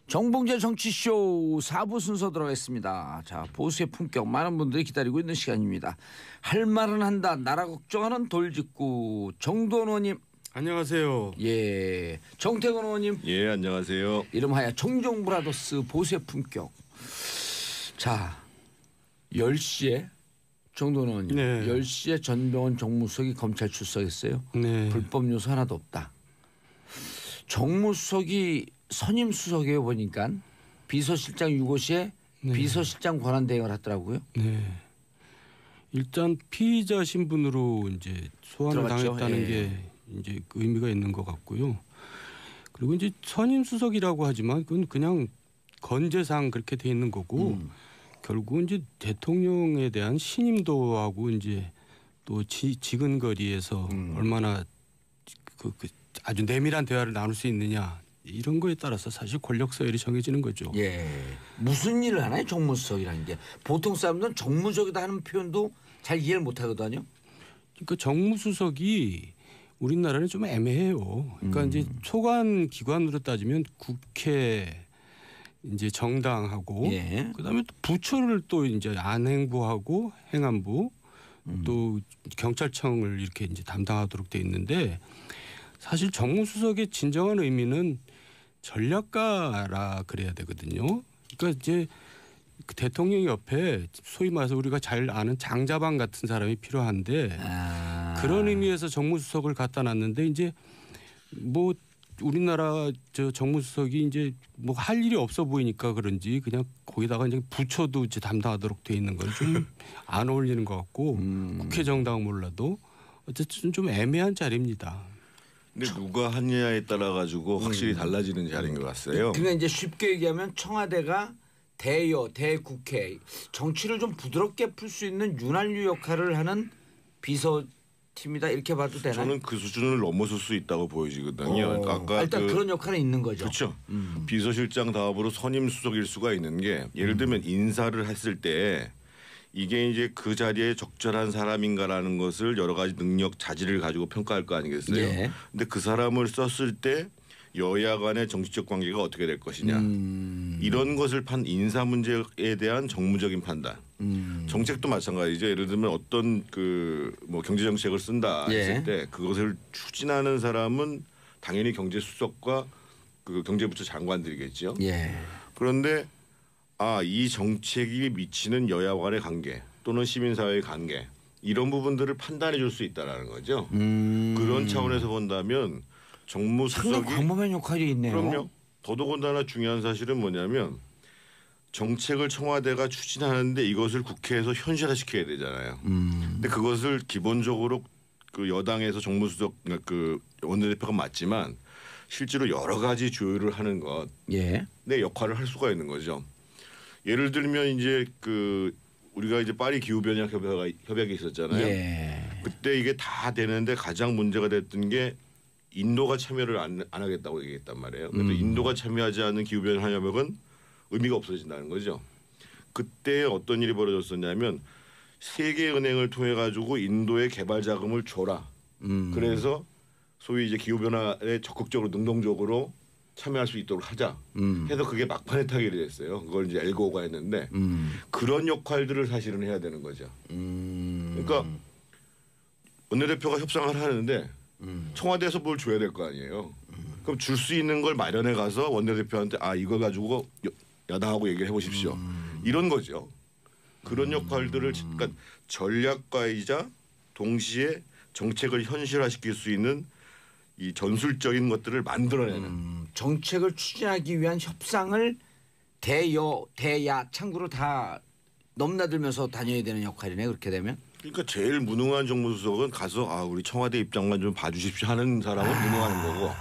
정봉재 정치쇼 4부 순서 들어가겠습니다. 자, 보수의 품격 많은 분들이 기다리고 있는 시간입니다. 할 말은 한다. 나라 걱정하는 돌직구 정도원 의원님. 안녕하세요. 예, 정태근 의원님. 예, 안녕하세요. 이름하여 청정브라더스 보수의 품격. 자, 10시에 정도원 의원님. 네. 10시에 전병헌 정무수석이 검찰 출석했어요. 네. 불법 요소 하나도 없다. 정무수석이 선임 수석이에요. 보니까 비서실장 유고시에 네. 비서실장 권한 대행을 하더라고요. 네. 일단 피의자 신분으로 이제 소환을 들어갔죠. 당했다는 예. 게 이제 그 의미가 있는 것 같고요. 그리고 이제 선임 수석이라고 하지만 그건 그냥 건재상 그렇게 돼 있는 거고 결국은 이제 대통령에 대한 신임도하고 이제 또 지근거리에서 얼마나 그 아주 내밀한 대화를 나눌 수 있느냐. 이런 거에 따라서 사실 권력 서열이 정해지는 거죠. 예. 무슨 일을 하나요? 정무수석이라는 게. 보통 사람들은 정무적이다 하는 표현도 잘 이해를 못 하거든요. 그러니까 정무수석이 우리나라는 좀 애매해요. 그러니까 이제 소관 기관으로 따지면 국회, 이제 정당하고 예. 그다음에 또 부처를 또 이제 안행부하고 행안부 또 경찰청을 이렇게 이제 담당하도록 돼 있는데 사실 정무수석의 진정한 의미는 전략가라 그래야 되거든요. 그러니까 이제 그 대통령 옆에 소위 말해서 우리가 잘 아는 장자방 같은 사람이 필요한데 그런 의미에서 정무수석을 갖다 놨는데 이제 뭐 우리나라 저 정무수석이 이제 뭐 할 일이 없어 보이니까 그런지 그냥 거기다가 이제 부처도 이제 담당하도록 돼 있는 건 좀 안 어울리는 것 같고 국회 정당 몰라도 어쨌든 좀 애매한 자리입니다. 근데 누가 하느냐에 따라 가지고 확실히 달라지는 자리인 것 같아요. 그러니까 이제 쉽게 얘기하면 청와대가 대여, 대국회 정치를 좀 부드럽게 풀 수 있는 윤활유 역할을 하는 비서팀이다 이렇게 봐도 되나요? 저는 그 수준을 넘어설 수 있다고 보여지거든요. 그러니까 아까 일단 그런 역할은 있는 거죠. 그렇죠. 비서실장 다음으로 선임 수석일 수가 있는 게 예를 들면 인사를 했을 때 이게 이제 그 자리에 적절한 사람인가라는 것을 여러 가지 능력 자질을 가지고 평가할 거 아니겠어요. 예. 근데 그 사람을 썼을 때 여야 간의 정치적 관계가 어떻게 될 것이냐. 이런 것을 인사 문제에 대한 정무적인 판단. 정책도 마찬가지죠. 예를 들면 어떤 그 뭐 경제 정책을 쓴다 했을 예. 때 그것을 추진하는 사람은 당연히 경제수석과 그 경제부처 장관들이겠죠. 예. 그런데 이 정책이 미치는 여야 간의 관계 또는 시민사회의 관계 이런 부분들을 판단해 줄 수 있다라는 거죠. 그런 차원에서 본다면 정무수석이 상당히 광범위한 역할이 있네요. 그럼요. 더더군다나 중요한 사실은 뭐냐면 정책을 청와대가 추진하는데 이것을 국회에서 현실화시켜야 되잖아요. 근데 그것을 기본적으로 그 여당에서 정무수석 그 원내대표가 맞지만 실제로 여러 가지 조율을 하는 것 예. 내 역할을 할 수가 있는 거죠. 예를 들면 이제 그 우리가 이제 파리 기후 변화 협약이 있었잖아요. 예. 그때 이게 다 되는데 가장 문제가 됐던 게 인도가 참여를 안 하겠다고 얘기했단 말이에요. 그래서 인도가 참여하지 않는 기후 변화 협약은 의미가 없어진다는 거죠. 그때 어떤 일이 벌어졌었냐면 세계은행을 통해 가지고 인도에 개발 자금을 줘라. 그래서 소위 이제 기후 변화에 적극적으로 능동적으로 참여할 수 있도록 하자 해서 그게 막판에 타결이 됐어요. 그걸 이제 엘고가 했는데 그런 역할들을 사실은 해야 되는 거죠. 그러니까 원내대표가 협상을 하는데 청와대에서 뭘 줘야 될 거 아니에요. 그럼 줄 수 있는 걸 마련해 가서 원내대표한테 이걸 가지고 야당하고 얘기를 해보십시오. 이런 거죠. 그런 역할들을 그러니까 전략가이자 동시에 정책을 현실화시킬 수 있는 이 전술적인 것들을 만들어내는 정책을 추진하기 위한 협상을 대여, 대야 창구로 다 넘나들면서 다녀야 되는 역할이네 그렇게 되면. 그러니까 제일 무능한 정무수석은 가서 우리 청와대 입장만 좀 봐주십시오 하는 사람은 무능한 거고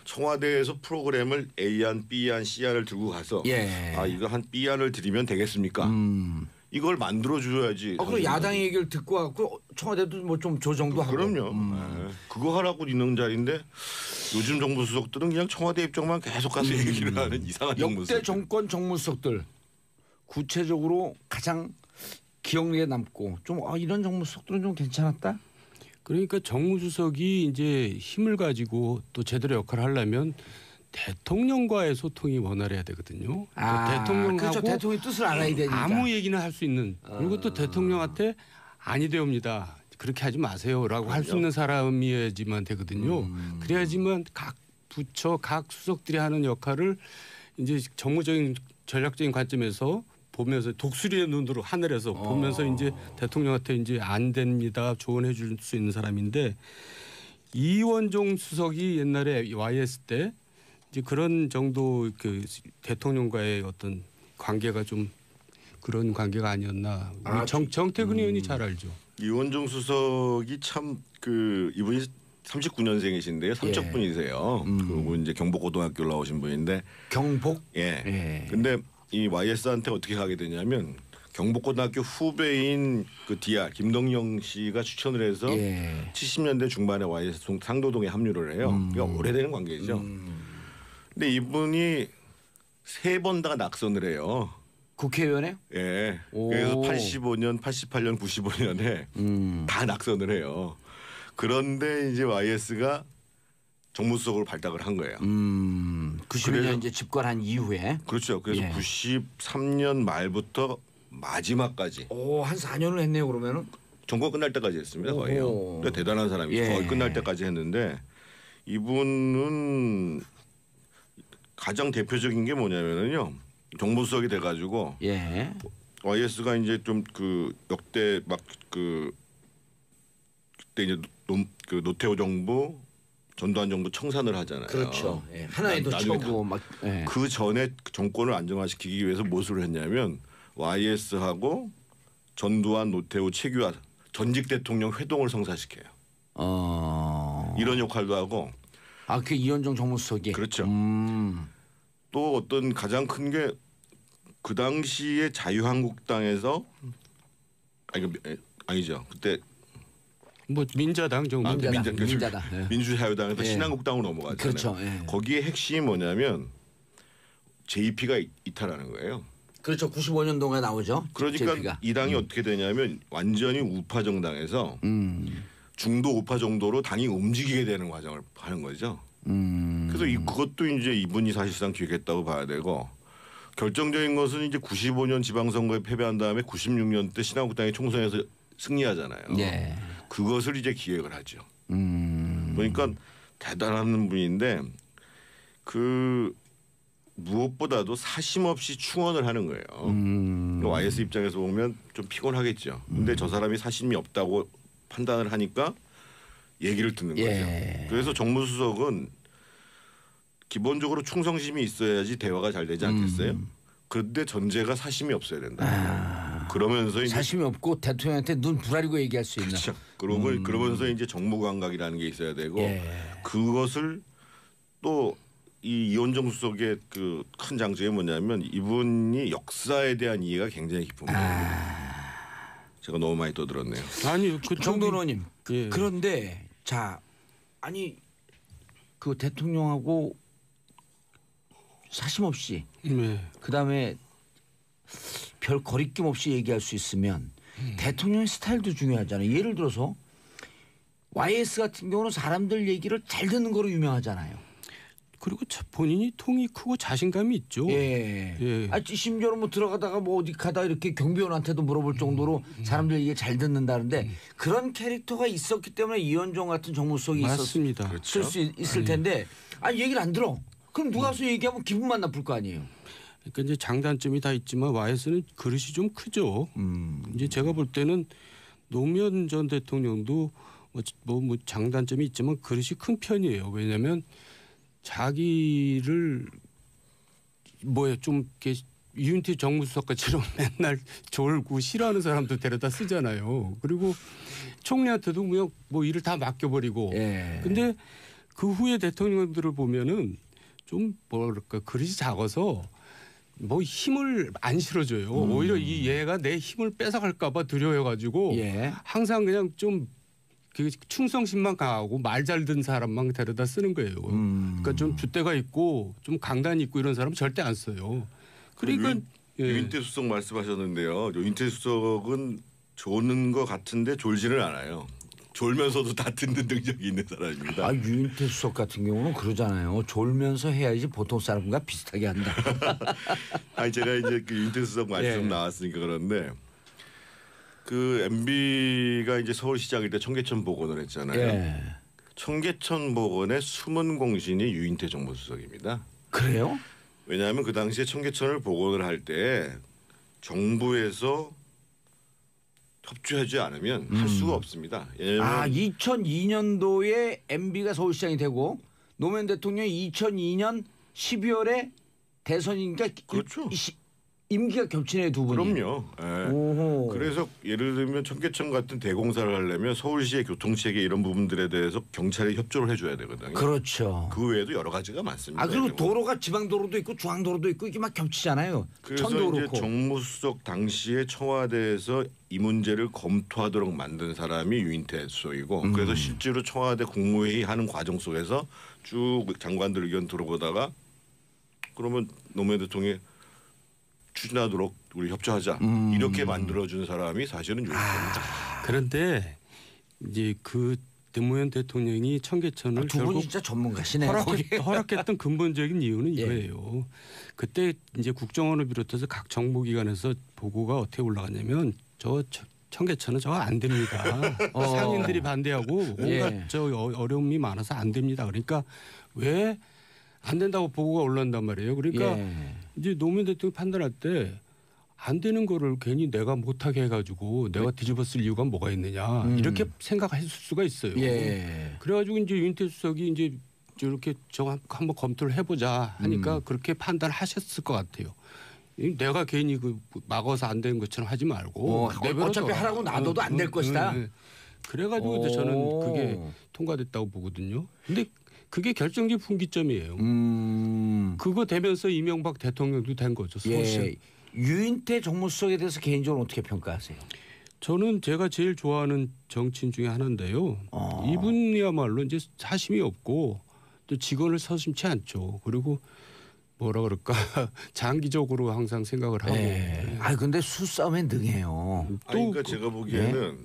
청와대에서 프로그램을 A안, B안, C안을 들고 가서 이거 한 B안을 드리면 되겠습니까? 이걸 만들어줘야지. 그럼 야당의 얘기를 듣고 갖고 청와대도 뭐 좀 조정도 하고. 그럼요. 네. 그거 하라고 있는 자리인데 요즘 정무수석들은 그냥 청와대 입장만 계속 가서 얘기를 하는 이상한 정무수석. 역대 정권 정무수석들 구체적으로 가장 기억에 남고 좀 이런 정무수석들은 좀 괜찮았다. 그러니까 정무수석이 이제 힘을 가지고 또 제대로 역할을 하려면 대통령과의 소통이 원활해야 되거든요. 대통령하고 그렇죠. 대통령의 뜻을 알아야 되니까. 아무 얘기나 할 수 있는 그리고 또 대통령한테 아니되옵니다. 그렇게 하지 마세요라고 할 수 있는 사람이어야지만 되거든요. 그래야지만 각 부처 각 수석들이 하는 역할을 이제 정무적인 전략적인 관점에서 보면서 독수리의 눈으로 하늘에서 보면서 이제 대통령한테 이제 안 됩니다 조언해 줄 수 있는 사람인데 이원종 수석이 옛날에 YS 때 이제 그런 정도 그 대통령과의 어떤 관계가 좀 그런 관계가 아니었나. 정태근 의원이 잘 알죠. 이원종 수석이 참 그 이분이 39년생이신데요. 삼척분이세요. 그리고 이제 경복고등학교 나오신 분인데 경복. 예. 근데 이 YS한테 어떻게 가게 되냐면 경복고등학교 후배인 그 DR 김동영 씨가 추천을 해서 70년대 중반에 YS 상도동에 합류를 해요. 그러니까 오래되는 관계죠. 근데 이분이 3번 다 낙선을 해요. 국회의원에? 예. 그래서 85년, 88년, 95년에 다 낙선을 해요. 그런데 이제 YS가 정무수석으로 발탁을 한 거예요. 92년 이제 집권한 이후에. 그렇죠. 그래서 93년 말부터 마지막까지. 한 4년을 했네요. 그러면은. 정권 끝날 때까지 했습니다. 거의요. 그러니까 대단한 사람이죠. 거의 끝날 때까지 했는데 이분은 가장 대표적인 게 뭐냐면은요. 정무수석이 돼가지고 YS가 이제 좀 그 역대 막 그 그때 이제 그 노태우 정부 전두환 정부 청산을 하잖아요. 그렇죠. 하나에도 쳐고 막. 그 전에 정권을 안정화시키기 위해서 무엇을 했냐면 YS하고 전두환, 노태우, 최규하 전직 대통령 회동을 성사시켜요. 이런 역할도 하고. 그 이현종 정무수석이. 그렇죠. 또 어떤 가장 큰 게 그 당시에 자유한국당에서 아니죠. 그때 뭐 민자당 정도. 민자당. 민주자유당에서 신한국당으로 넘어갔잖아요. 그렇죠. 거기에 핵심이 뭐냐면 JP가 이탈하는 거예요. 그렇죠. 95년도에 나오죠. 그러니까 JP가. 이 당이 어떻게 되냐면 완전히 우파 정당에서 중도 우파 정도로 당이 움직이게 되는 과정을 하는 거죠. 그래서 그것도 이제 이분이 사실상 기획했다고 봐야 되고 결정적인 것은 이제 95년 지방선거에 패배한 다음에 96년 때 신한국당이 총선에서 승리하잖아요. 그것을 이제 기획을 하죠. 그러니까 대단한 분인데 그 무엇보다도 사심 없이 충원을 하는 거예요. YS 입장에서 보면 좀 피곤하겠죠. 근데 저 사람이 사심이 없다고 판단을 하니까 얘기를 듣는 거죠. 그래서 정무수석은 기본적으로 충성심이 있어야지 대화가 잘 되지 않겠어요? 그런데 전제가 사심이 없어야 된다. 그러면서 이제 사심이 없고 대통령한테 눈 부라리고 얘기할 수 있는. 그렇죠. 그러면서 이제 정무 감각이라는 게 있어야 되고 그것을 또 이 이원정 수석의 그 큰 장점이 뭐냐면 이분이 역사에 대한 이해가 굉장히 깊은 분이에요. 제가 너무 많이 떠들었네요. 아니 정도원님. 그런데 그 대통령하고 사심 없이 그다음에 별 거리낌 없이 얘기할 수 있으면 대통령의 스타일도 중요하잖아요. 예를 들어서 YS 같은 경우는 사람들 얘기를 잘 듣는 거로 유명하잖아요. 그리고 본인이 통이 크고 자신감이 있죠. 심지어는 뭐 들어가다가 뭐 어디 가다 이렇게 경비원한테도 물어볼 정도로 사람들 얘기 잘 듣는다는데 그런 캐릭터가 있었기 때문에 이현종 같은 정무수석이 맞습니다. 있을 수 있을 텐데 얘기를 안 들어. 그럼 누가 와서 얘기하면 기분만 나쁠 거 아니에요. 그러니까 이제 장단점이 다 있지만 YS는 그릇이 좀 크죠. 이제 제가 볼 때는 노무현 전 대통령도 뭐 장단점이 있지만 그릇이 큰 편이에요. 왜냐하면 자기를 좀 이렇게 유인태 정무수석처럼 맨날 졸고 싫어하는 사람도 데려다 쓰잖아요. 그리고 총리한테도 뭐 일을 다 맡겨버리고. 근데 그 후에 대통령들을 보면은 좀 뭐랄까 그릇이 작아서 뭐 힘을 안 실어줘요. 오히려 이 얘가 내 힘을 뺏어갈까봐 두려워가지고 항상 그냥 좀 충성심만 강하고 말 잘 듣는 사람만 데려다 쓰는 거예요. 그러니까 좀 줏대가 있고 좀 강단이 있고 이런 사람은 절대 안 써요. 그러니까 유인태 수석 말씀하셨는데요. 유인태 수석은 조는 것 같은데 졸지는 않아요. 졸면서도 다 듣는 능력이 있는 사람입니다. 아, 유인태 수석 같은 경우는 그러잖아요. 졸면서 해야지 보통 사람과 비슷하게 한다. 아니 제가 이제 그 유인태 수석 말씀 예. 나왔으니까 그런데 그 MB가 이제 서울시장일 때 청계천 복원을 했잖아요. 예. 청계천 복원의 숨은 공신이 유인태 정무수석입니다. 그래요? 왜냐하면 그 당시에 청계천을 복원을 할 때 정부에서 협조하지 않으면 할 수가 없습니다. 아, 왜냐하면 2002년도에 MB가 서울시장이 되고 노무현 대통령이 2002년 12월에 대선이니까 그렇죠. 임기가 겹치네 두 분이. 그럼요. 예. 오호. 그래서 예를 들면 청계천 같은 대공사를 하려면 서울시의 교통체계 이런 부분들에 대해서 경찰이 협조를 해줘야 되거든요. 그렇죠. 그 외에도 여러 가지가 많습니다. 아, 그리고 이게 뭐. 도로가 지방도로도 있고 중앙도로도 있고 이게 막 겹치잖아요. 그래서 천도 이제 그렇고. 정무수석 당시에 청와대에서 이 문제를 검토하도록 만든 사람이 유인태 수석이고 그래서 실제로 청와대 국무회의 하는 과정 속에서 쭉 장관들 의견 들어보다가 그러면 노무현 대통령이 추진하도록 우리 협조하자 이렇게 만들어준 사람이 사실은 유인태입니다. 그런데 이제 그 노무현 대통령이 청계천을 두 분이 결국 진짜 전문가시네요. 거기. 허락했던 근본적인 이유는 예. 이거예요. 그때 이제 국정원을 비롯해서 각 정보기관에서 보고가 어떻게 올라갔냐면 저 청계천은 저거 안 됩니다. 상인들이 반대하고 온갖 예. 저 어려움이 많아서 안 됩니다. 그러니까 왜 안 된다고 보고가 올라온단 말이에요. 그러니까 예. 이제 노무현 대통령이 판단할 때 안 되는 거를 괜히 내가 못하게 해가지고 내가 뒤집어쓸 이유가 뭐가 있느냐 이렇게 생각했을 수가 있어요. 예. 그래가지고 이제 윤태 수석이 이제 이렇게 저 한번 검토를 해보자 하니까 그렇게 판단하셨을 것 같아요. 내가 괜히 그 막아서 안 되는 것처럼 하지 말고 내버려둬라. 어차피 하라고 놔둬도 안 될 것이다. 그래가지고 이제 저는 그게 통과됐다고 보거든요. 근데 그게 결정적인 분기점이에요. 그거 되면서 이명박 대통령도 된 거죠. 서울시. 예. 유인태 정무수석에 대해서 개인적으로 어떻게 평가하세요? 저는 제가 제일 좋아하는 정치인 중에 하나인데요. 이분이야말로 이제 사심이 없고 또 직원을 서슴지 않죠. 그리고 뭐라 그럴까 장기적으로 항상 생각을 하고. 예. 아, 근데 수싸움에 능해요. 그러니까 제가 보기에는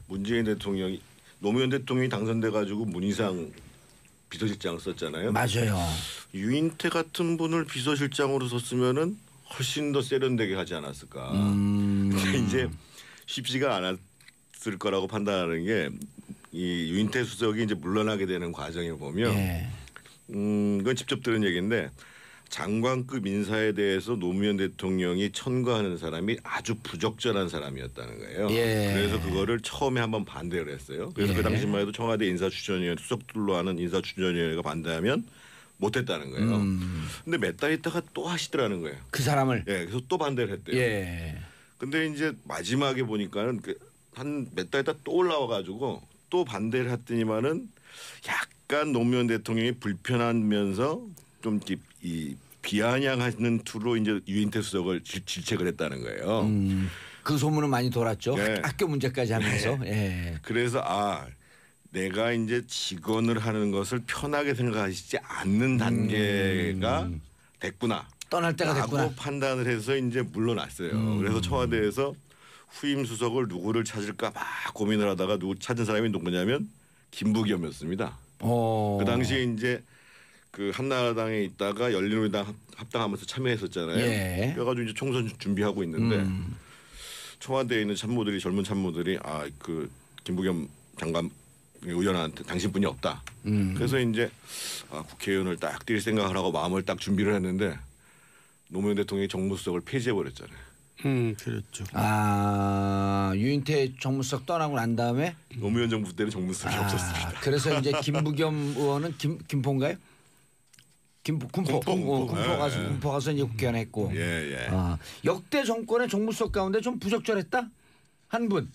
문재인 대통령이 노무현 대통령이 당선돼 가지고 문희상 비서실장을 썼잖아요. 맞아요. 유인태 같은 분을 비서실장으로 썼으면은 훨씬 더 세련되게 하지 않았을까. 근데 이제 쉽지가 않았을 거라고 판단하는 게 이 유인태 수석이 이제 물러나게 되는 과정에 보면 예. 그건 직접 들은 얘기인데 장관급 인사에 대해서 노무현 대통령이 천거하는 사람이 아주 부적절한 사람이었다는 거예요. 예. 그래서 그거를 처음에 한번 반대를 했어요. 그래서 예. 그 당시만 해도 청와대 인사추천위원 수석들로 하는 인사추천위원회가 반대하면 못했다는 거예요. 근데 몇 달 있다가 또 하시더라는 거예요. 그 사람을. 예, 그래서 또 반대를 했대요. 예. 근데 이제 마지막에 보니까는 한 몇 달 있다 또 올라와가지고 또 반대를 했더니만은 약간 노무현 대통령이 불편하면서 좀 이 비아냥하는 투로 이제 유인태 수석을 질책을 했다는 거예요. 그 소문은 많이 돌았죠. 네. 학교 문제까지 하면서. 예. 그래서 내가 이제 직원을 하는 것을 편하게 생각하시지 않는 단계가 됐구나. 떠날 때가 라고 됐구나. 판단을 해서 이제 물러났어요. 그래서 청와대에서 후임 수석을 누구를 찾을까 막 고민을 하다가 누구 찾은 사람이 누구냐면 김부겸이었습니다. 그 당시에 이제 그 한나라당에 있다가 열린우리당 합당하면서 참여했었잖아요. 예. 그래가지고 이제 총선 준비하고 있는데 청와대에 있는 참모들이 젊은 참모들이 그 김부겸 장관 의원한테 당신뿐이 없다. 그래서 이제 국회의원을 딱 뛸 생각을 하고 마음을 딱 준비를 했는데 노무현 대통령이 정무수석을 폐지해 버렸잖아요. 그렇죠. 유인태 정무수석 떠나고 난 다음에 노무현 정부 때는 정무수석이 없었습니다. 그래서 이제 김부겸 의원은 김포인가요? 군포 가서 예. 군포 가서 이제 국회의원 했고. 예. 역대 정권의 정무수석 가운데 좀 부적절했다 한 분.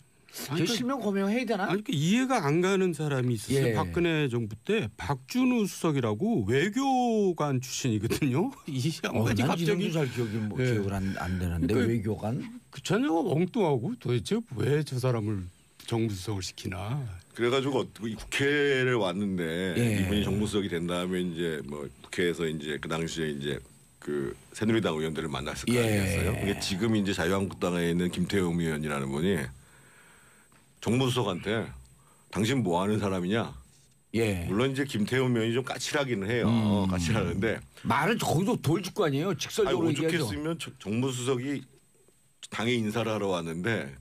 아니, 실명 거명해야 되나? 아니 그 이해가 안 가는 사람이 있었어요. 예. 박근혜 정부 때 박준우 수석이라고 외교관 출신이거든요. 이 양반이 난 갑자기 이름도 잘 예. 기억을 안 되는데 그러니까 외교관? 그 전혀가 엉뚱하고 도대체 왜 저 사람을 정무수석을 시키나. 그래가지고 이 국회를 왔는데 예. 이분이 정무수석이 된 다음에 이제 뭐 국회에서 이제 그 당시에 이제 그 새누리당 의원들을 만났을 거 예. 아니겠어요? 이게 지금 이제 자유한국당에 있는 김태흠 의원이라는 분이 정무수석한테 당신 뭐 하는 사람이냐? 예. 물론 이제 김태훈 의원이 좀 까칠하기는 해요. 까칠하는데 말은 거기도 돌직구 아니에요. 직설적으로 얘기하죠. 오죽했으면 정무수석이 당에 인사를 하러 왔는데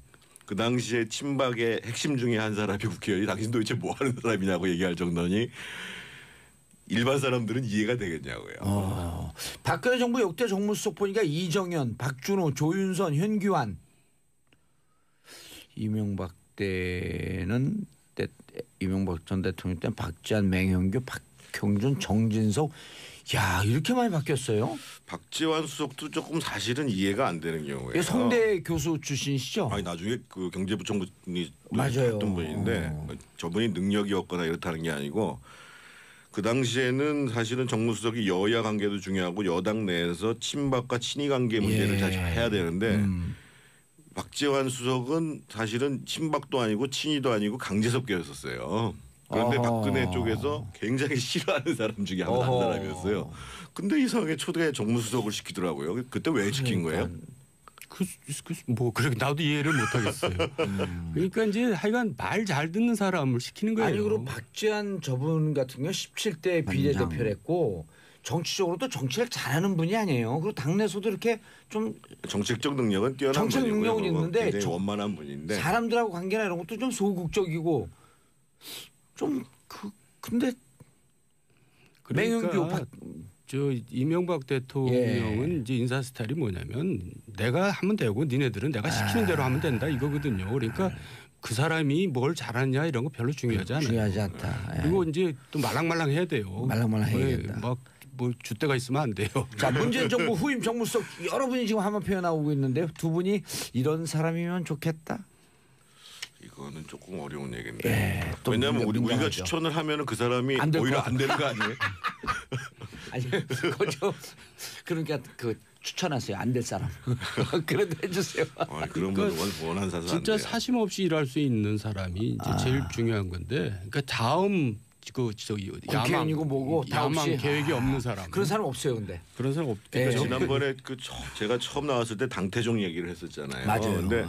그 당시에 친박의 핵심 중에 한 사람이 국회의원이 당신 도대체 뭐 하는 사람이냐고 얘기할 정도니 일반 사람들은 이해가 되겠냐고요. 박근혜 정부 역대 정무수석 보니까 이정현, 박준호, 조윤선, 현규환. 이명박 전 대통령 때는 박지원, 맹현규, 박형준, 정진석. 야, 이렇게 많이 바뀌었어요? 박지원 수석도 조금 사실은 이해가 안 되는 경우예요. 예, 성대 교수 출신이시죠? 아니 나중에 그 경제부총리 맞아요. 했던 분인데 저분이 능력이 없거나 이렇다는 게 아니고 그 당시에는 사실은 정무수석이 여야 관계도 중요하고 여당 내에서 친박과 친이 관계 문제를 잘 해야 되는데 박지원 수석은 사실은 친박도 아니고 친이도 아니고 강제석계였었어요. 그런데 박근혜 쪽에서 굉장히 싫어하는 사람 중에 한 사람이었어요. 근데 이상하게 초대 정무수석을 시키더라고요. 그때 왜 시킨 거예요? 뭐 그렇게 나도 이해를 못 하겠어요. 그러니까 이제 하여간 말 잘 듣는 사람을 시키는 거예요. 아니 그리고 박지원 저분 같은 경우 17대 비례대표를 했고 정치적으로도 정치를 잘하는 분이 아니에요. 그리고 당내에서도 이렇게 좀 정책적 능력은 뛰어난 정책 분이고요. 능력은 있는데 굉장히 원만한 분인데 사람들하고 관계나 이런 것도 좀 소극적이고 좀 근데 맹현규 저 이명박 대통령은 이제 인사 스타일이 뭐냐면 내가 하면 되고 니네들은 내가 시키는 대로 하면 된다 이거거든요. 그러니까 그 사람이 뭘 잘하냐 이런 거 별로 중요하지 않아요. 중요하지 않다. 그리고 이제 또 말랑말랑 해야 돼요. 말랑말랑 해야겠다. 막뭐 줏대가 있으면 안 돼요. 자, 문재인 정부 후임 정무수석 여러분이 지금 한번 표현하고 있는데 두 분이 이런 사람이면 좋겠다. 이거는 조금 어려운 얘기인데. 예, 왜냐하면 우리가 추천을 하면은 그 사람이 오히려 안 되는 거 아니에요? 아니 그죠. 그러니까 그 추천하세요. 안 될 사람. 그래도 해주세요. 그런 분 원한 사서 진짜 사심 없이 일할 수 있는 사람이 이제 제일 중요한 건데. 그러니까 다음 국회의원이고 뭐고 야망 계획이 없는 사람. 그런 사람 없어요, 근데. 그런 사람 없겠죠. 지난번에 제가 처음 나왔을 때 당태종 얘기를 했었잖아요. 맞아요. 근데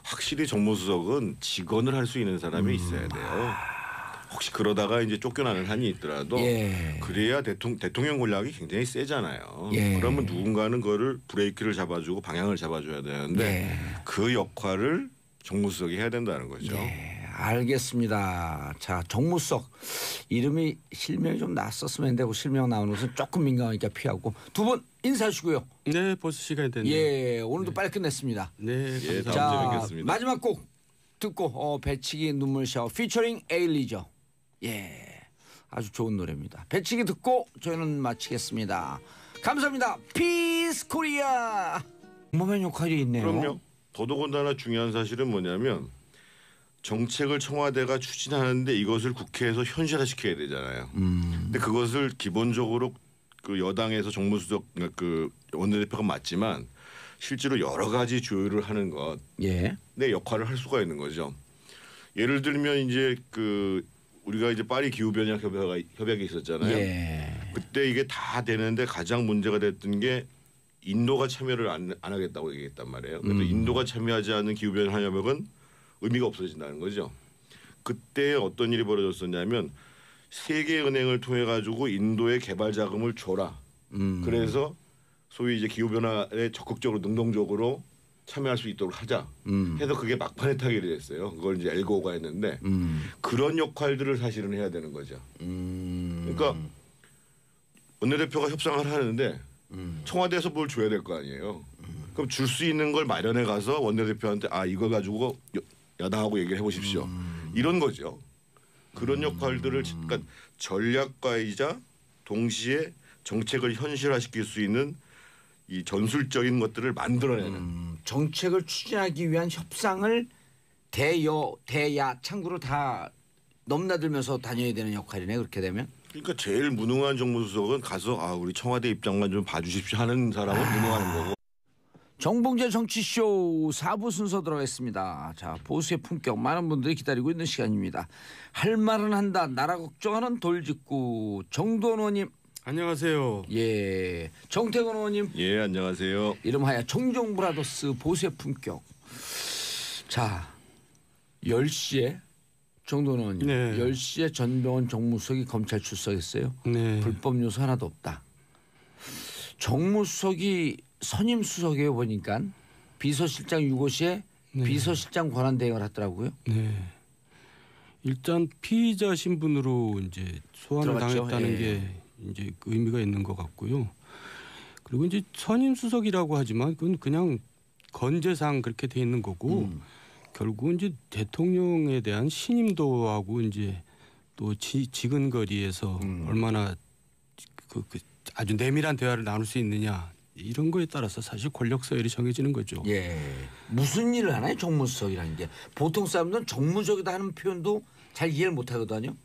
확실히 정무수석은 직원을 할 수 있는 사람이 있어야 돼요. 혹시 그러다가 이제 쫓겨나는 한이 있더라도 그래야 대통령 권력이 굉장히 세잖아요. 그러면 누군가는 그거를 브레이크를 잡아주고 방향을 잡아줘야 되는데 그 역할을 정무수석이 해야 된다는 거죠. 알겠습니다. 자, 정무수석 이름이 실명이 좀 낯섰으면 되고 실명 나오는 것은 조금 민감하니까 피하고 두 분 인사하시고요. 네, 벌써 시간이 됐네요. 예, 오늘도 빨리 끝냈습니다. 네, 다음 자, 주에 뵙겠습니다. 마지막 곡 듣고 배치기 눈물 샤워 피처링 에일리죠. 예, 아주 좋은 노래입니다. 배치기 듣고 저희는 마치겠습니다. 감사합니다. 피스 코리아. 공범의 역할이 있네요. 그럼요. 더더군다나 중요한 사실은 뭐냐면 정책을 청와대가 추진하는데 이것을 국회에서 현실화시켜야 되잖아요. 근데 그것을 기본적으로 그 여당에서 정무수석 그 원내대표가 맞지만 실제로 여러 가지 조율을 하는 것 내 역할을 할 수가 있는 거죠. 예를 들면 이제 그 우리가 이제 파리 기후 변화 협약이 있었잖아요. 그때 이게 다 되는데 가장 문제가 됐던 게 인도가 참여를 안 하겠다고 얘기했단 말이에요. 그래서 인도가 참여하지 않는 기후 변화 협약은 의미가 없어진다는 거죠. 그때 어떤 일이 벌어졌었냐면 세계은행을 통해 가지고 인도에 개발 자금을 줘라. 그래서 소위 이제 기후 변화에 적극적으로 능동적으로 참여할 수 있도록 하자. 해서 그게 막판에 타결이 됐어요. 그걸 이제 엘고가 했는데 그런 역할들을 사실은 해야 되는 거죠. 그러니까 원내대표가 협상을 하는데 청와대에서 뭘 줘야 될 거 아니에요. 그럼 줄 수 있는 걸 마련해 가서 원내대표한테 이걸 가지고 야당하고 얘기를 해보십시오. 이런 거죠. 그런 역할들을 그러니까 전략가이자 동시에 정책을 현실화시킬 수 있는 이 전술적인 것들을 만들어내는 정책을 추진하기 위한 협상을 대야 창구로 다 넘나들면서 다녀야 되는 역할이네. 그렇게 되면. 그러니까 제일 무능한 정무수석은 가서 우리 청와대 입장만 좀 봐주십시오 하는 사람은 무능한 거고. 정봉재 정치쇼 4부 순서 들어가겠습니다. 자, 보수의 품격 많은 분들이 기다리고 있는 시간입니다. 할 말은 한다. 나라 걱정하는 돌직구 정도원 의원님. 안녕하세요. 예, 정태근 의원님. 예, 안녕하세요. 이름하여 청정브라더스 보수의 품격. 자, 10시에 정도는 네. 10시에 전병헌 정무수석이 검찰 출석했어요. 네. 불법 요소 하나도 없다. 정무수석이 선임 수석이에요 보니까 비서실장 유고시에 네. 비서실장 권한 대행을 하더라고요. 네. 일단 피의자 신분으로 이제 소환을 들어갔죠. 당했다는 예. 게 이제 그 의미가 있는 것 같고요. 그리고 이제 선임 수석이라고 하지만 그건 그냥 건재상 그렇게 돼 있는 거고 결국은 이제 대통령에 대한 신임도하고 이제 또 지근거리에서 얼마나 그 아주 내밀한 대화를 나눌 수 있느냐 이런 거에 따라서 사실 권력 서열이 정해지는 거죠. 예. 무슨 일을 하나요 정무수석이라는 게. 보통 사람들은 정무적이다 하는 표현도 잘 이해를 못 하거든요.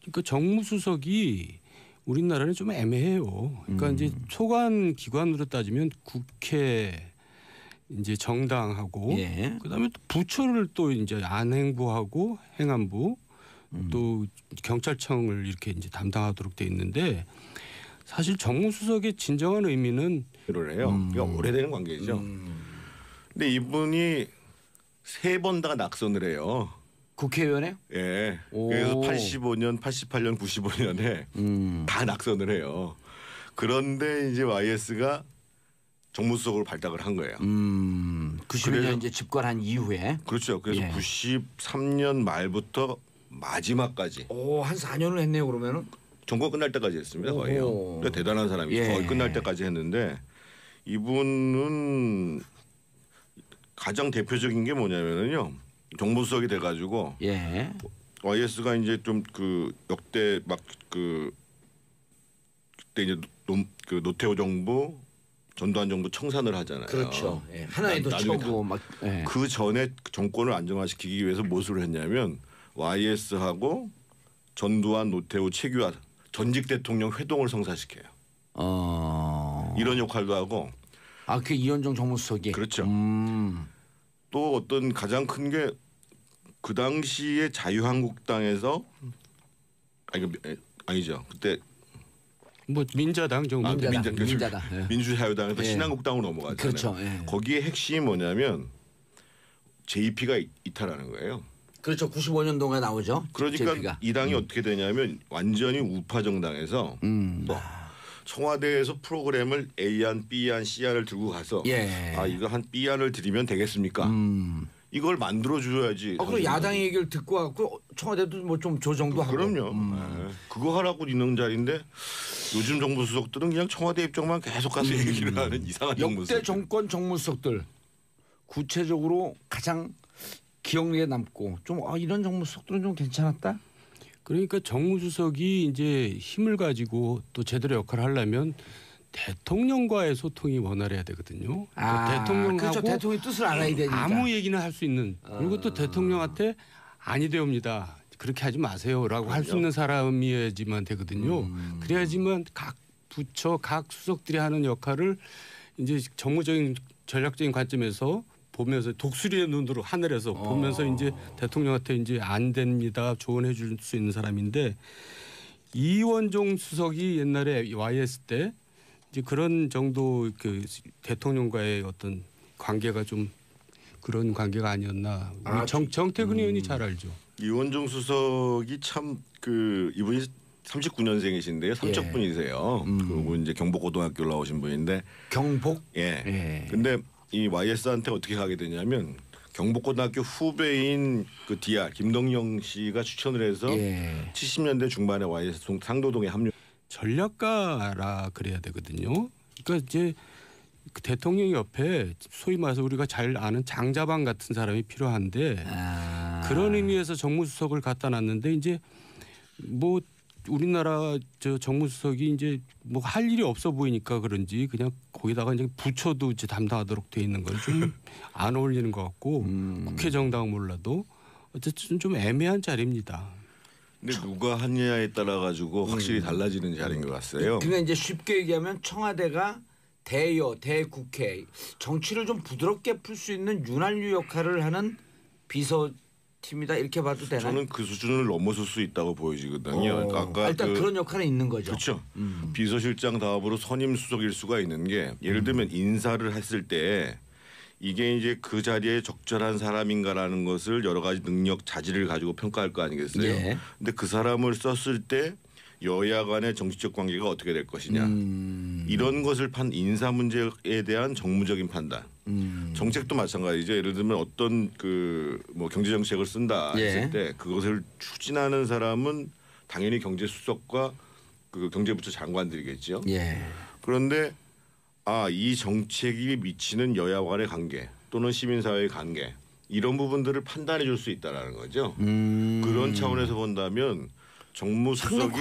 그러니까 정무수석이 우리나라는 좀 애매해요. 그러니까 이제 소관 기관으로 따지면 국회 이제 정당하고 예. 그다음에 또 부처를 또 이제 안행부하고 행안부 또 경찰청을 이렇게 이제 담당하도록 돼 있는데 사실 정무수석의 진정한 의미는 를 해요. 그러니까 오래되는 관계죠. 근데 이분이 3번 다 낙선을 해요. 국회의원에? 예. 오. 그래서 85년, 88년, 95년에 다 낙선을 해요. 그런데 이제 YS가 정무수석으로 발탁을 한 거예요. 90년 이제 집권한 이후에. 그렇죠. 그래서 예. 93년 말부터 마지막까지 한 4년을 했네요 그러면은. 정권 끝날 때까지 했습니다. 거의요. 오호. 그러니까 대단한 사람이죠. 예. 거의 끝날 때까지 했는데 이분은 가장 대표적인 게 뭐냐면은요. 정무수석이 돼가지고 예. YS가 이제 좀 그 역대 막 그때 이제 그 노태우 정부 전두환 정부 청산을 하잖아요. 그렇죠. 예. 하나에도 나중에 쳐고 막. 예. 그 전에 정권을 안정화시키기 위해서 무엇을 했냐면 YS하고 전두환, 노태우, 최규하 전직 대통령 회동을 성사시켜요. 이런 역할도 하고. 그 이현종 정무수석이. 그렇죠. 또 어떤 가장 큰 게 그 당시에 자유한국당에서 아니죠. 그때 뭐 민자당 정도. 민자당. 예. 민주자유당에서 예. 신한국당으로 넘어갔잖아요. 그렇죠. 예. 거기에 핵심이 뭐냐면 JP가 이탈하는 거예요. 그렇죠. 95년도가 나오죠. 그러니까 JP가. 이 당이 어떻게 되냐면 완전히 우파 정당에서 뭐 청와대에서 프로그램을 A안, B안, C안을 들고 가서 예. 이거 한 B안을 드리면 되겠습니까? 이걸 만들어 줘야지. 그리고 야당의 얘기를 듣고 갖고 청와대도 뭐 좀 조정도 하고. 그럼요. 네. 그거 하라고 있는 자리인데 요즘 정부 수석들은 그냥 청와대 입장만 계속 가서 얘기를 하는 이상한 정부 역대 수석. 정권 정무수석들 구체적으로 가장 기억에 남고 좀 이런 정무수석들은 좀 괜찮았다. 그러니까 정무수석이 이제 힘을 가지고 또 제대로 역할을 하려면 대통령과의 소통이 원활해야 되거든요. 대통령하고 그렇죠. 대통령의 뜻을 알아야 되니까. 아무 얘기나 할 수 있는. 그리고 또 대통령한테 아니 되옵니다. 그렇게 하지 마세요라고 할 수 있는 사람이어야지만 되거든요. 그래야지만 각 부처 각 수석들이 하는 역할을 이제 정무적인 전략적인 관점에서 보면서 독수리의 눈으로 하늘에서 보면서 이제 대통령한테 이제 안 됩니다 조언해 줄 수 있는 사람인데 이원종 수석이 옛날에 YS 때 이제 그런 정도 그 대통령과의 어떤 관계가 좀 그런 관계가 아니었나. 정태근 의원이 잘 알죠. 이원종 수석이 참 이분이 39년생이신데요. 삼척분이세요. 그리고 이제 경복고등학교 나오신 분인데. 경복? 예. 근데 이 YS한테 어떻게 가게 되냐면 경복고등학교 후배인 그 DR 김동영 씨가 추천을 해서 70년대 중반에 YS 상도동에 합류. 전략가라 그래야 되거든요. 그러니까 이제 그 대통령 옆에 소위 말해서 우리가 잘 아는 장자방 같은 사람이 필요한데 그런 의미에서 정무수석을 갖다 놨는데 이제 뭐 우리나라 저 정무수석이 이제 뭐 할 일이 없어 보이니까 그런지 그냥 거기다가 이제 부처도 이제 담당하도록 돼 있는 건 좀 안 어울리는 것 같고 국회 정당 몰라도 어쨌든 좀 애매한 자리입니다. 근데 누가 하느냐에 따라 가지고 확실히 달라지는 자리인 것 같아요. 그러니까 이제 쉽게 얘기하면 청와대가 대여, 대국회 정치를 좀 부드럽게 풀 수 있는 윤활유 역할을 하는 비서팀이다 이렇게 봐도 되나요? 저는 그 수준을 넘어설 수 있다고 보여지거든요. 아까 일단 그런 역할은 있는 거죠. 그렇죠. 비서실장 다음으로 선임 수석일 수가 있는 게 예를 들면 인사를 했을 때 이게 이제 그 자리에 적절한 사람인가라는 것을 여러 가지 능력 자질을 가지고 평가할 거 아니겠어요. 예. 근데 그 사람을 썼을 때 여야 간의 정치적 관계가 어떻게 될 것이냐. 이런 것을 인사 문제에 대한 정무적인 판단. 정책도 마찬가지죠. 예를 들면 어떤 그 뭐 경제 정책을 쓴다 했을 예. 때 그것을 추진하는 사람은 당연히 경제수석과 그 경제부처 장관들이겠죠. 예. 그런데 이 정책이 미치는 여야 간의 관계 또는 시민사회의 관계 이런 부분들을 판단해 줄 수 있다라는 거죠. 그런 차원에서 본다면 정무수석이